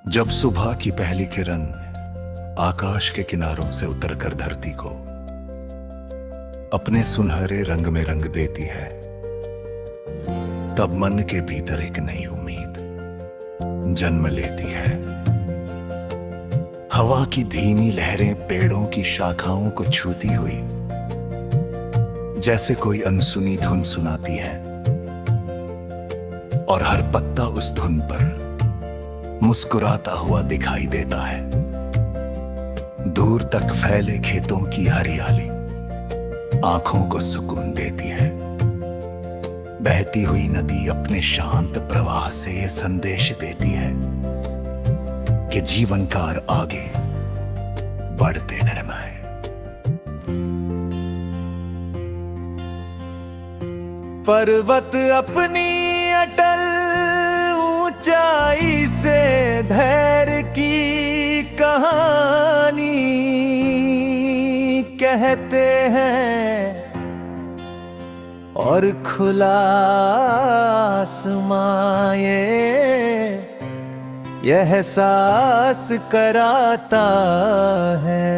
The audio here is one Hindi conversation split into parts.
जब सुबह की पहली किरण आकाश के किनारों से उतरकर धरती को अपने सुनहरे रंग में रंग देती है, तब मन के भीतर एक नई उम्मीद जन्म लेती है। हवा की धीमी लहरें पेड़ों की शाखाओं को छूती हुई जैसे कोई अनसुनी धुन सुनाती है, और हर पत्ता उस धुन पर मुस्कुराता हुआ दिखाई देता है। दूर तक फैले खेतों की हरियाली आंखों को सुकून देती है। बहती हुई नदी अपने शांत प्रवाह से ये संदेश देती है कि जीवन कार आगे बढ़ते निर्मय। पर्वत अपनी अटल ऊंचाई से धैर्य की कहानी कहते हैं, और खुला आसमां ये एहसास कराता है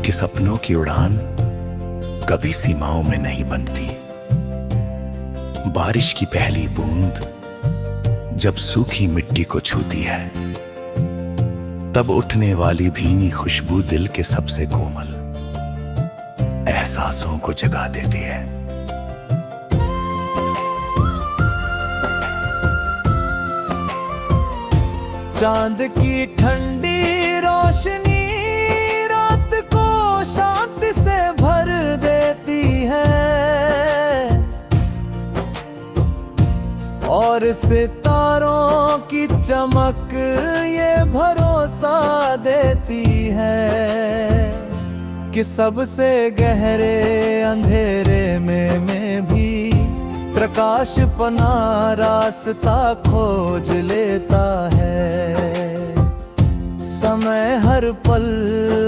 कि सपनों की उड़ान कभी सीमाओं में नहीं बनती। बारिश की पहली बूंद जब सूखी मिट्टी को छूती है, तब उठने वाली भीनी खुशबू दिल के सबसे कोमल एहसासों को जगा देती है। चांद की ठंडी रोशनी रात को शांति से भर देती है, और सितारों की चमक ये भरोसा देती है कि सबसे गहरे अंधेरे में भी प्रकाश पना रास्ता खोज लेता है। समय हर पल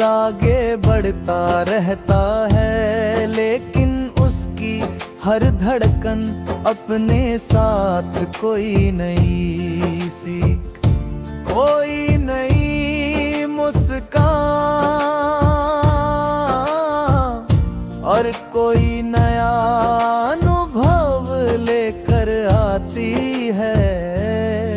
आगे बढ़ता रहता है, लेकिन उसकी हर धड़कन अपने साथ कोई नई सीख, कोई नई मुस्कान और कोई नया अनुभव लेकर आती है।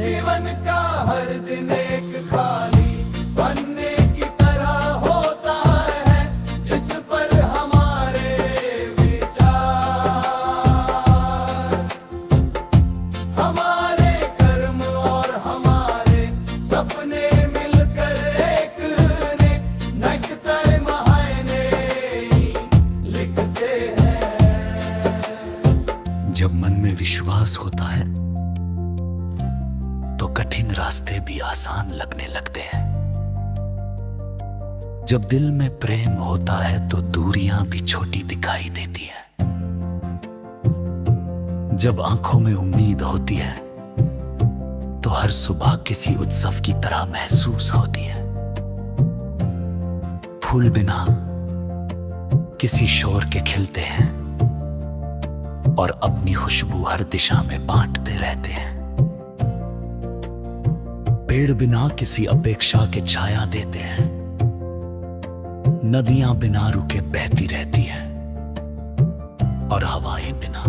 जीवन का हर दिन एक खाली बनने की तरह होता है, जिस पर हमारे विचार, हमारे कर्म और हमारे सपने मिलकर एक नेकते मायने लिखते हैं। जब मन में विश्वास होता है तो कठिन रास्ते भी आसान लगने लगते हैं। जब दिल में प्रेम होता है तो दूरियां भी छोटी दिखाई देती हैं। जब आंखों में उम्मीद होती है तो हर सुबह किसी उत्सव की तरह महसूस होती है। फूल बिना किसी शोर के खिलते हैं और अपनी खुशबू हर दिशा में बांटते रहते हैं। पेड़ बिना किसी अपेक्षा के छाया देते हैं। नदियां बिना रुके बहती रहती हैं, और हवाएं बिना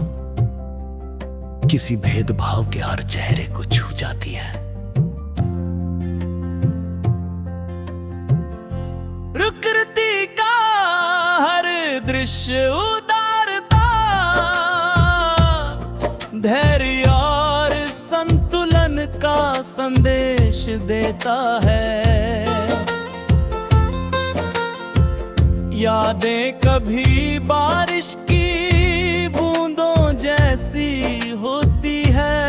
किसी भेदभाव के हर चेहरे को छू जाती हैं। प्रकृति का हर दृश्य उदारता, धैर्य और संतुलन का संदेश देता है। यादें कभी बारिश की बूंदों जैसी होती है,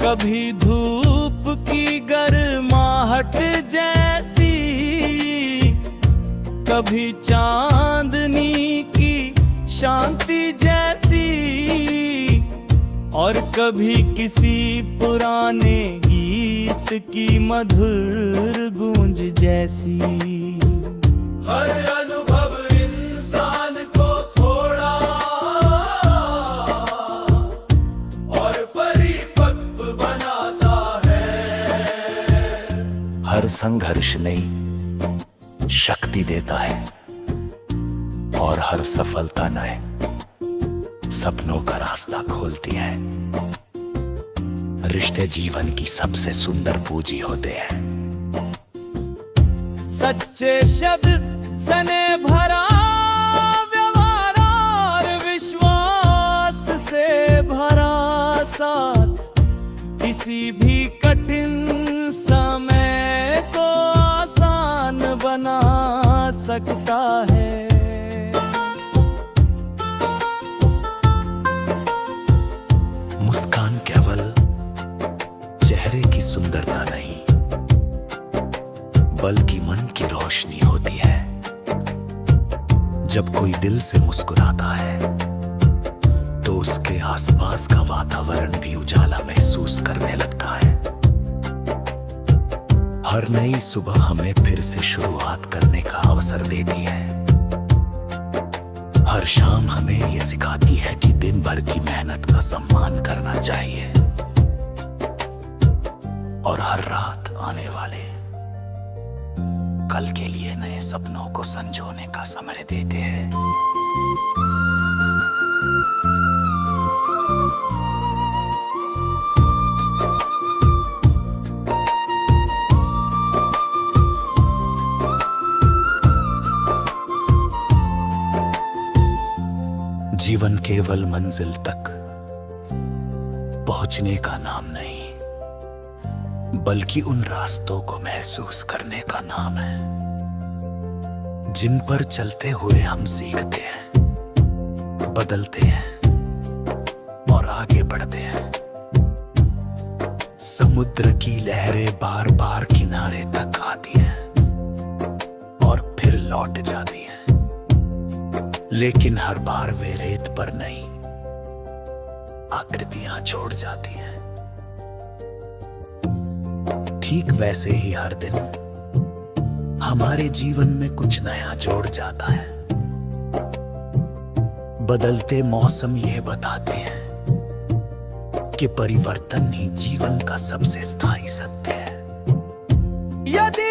कभी धूप की गर्माहट जैसी, कभी चांदनी की शांति जैसी, और कभी किसी पुराने गीत की मधुर गूंज जैसी। हर अनुभव इंसान को थोड़ा और परी हर संघर्ष नई शक्ति देता है और हर सफलता नए सपनों का रास्ता खोलती है। रिश्ते जीवन की सबसे सुंदर पूंजी होते हैं। सच्चे शब्द सने भरा व्यवहार और विश्वास से भरा साथ किसी भी कठिन समय को आसान बना सकता है। मुस्कान केवल चेहरे की सुंदरता नहीं बल्कि मन की रोशनी होती है। जब कोई दिल से मुस्कुराता है तो उसके आसपास का वातावरण भी उजाला महसूस करने लगता है। हर नई सुबह हमें फिर से शुरुआत करने का अवसर देती है। हर शाम हमें ये सिखाती है कि दिन भर की मेहनत का सम्मान करना चाहिए और हर रात आने वाले कल के लिए नए सपनों को संजोने का समय देते हैं। जीवन केवल मंजिल तक पहुंचने का नाम नहीं बल्कि उन रास्तों को महसूस करने का नाम है जिन पर चलते हुए हम सीखते हैं, बदलते हैं और आगे बढ़ते हैं। समुद्र की लहरें बार बार किनारे तक आती हैं और फिर लौट जाती हैं, लेकिन हर बार वे रेत पर नहीं आकृतियां छोड़ जाती हैं। ठीक वैसे ही हर दिन हमारे जीवन में कुछ नया जोड़ जाता है। बदलते मौसम ये बताते हैं कि परिवर्तन ही जीवन का सबसे स्थायी सत्य है। यदि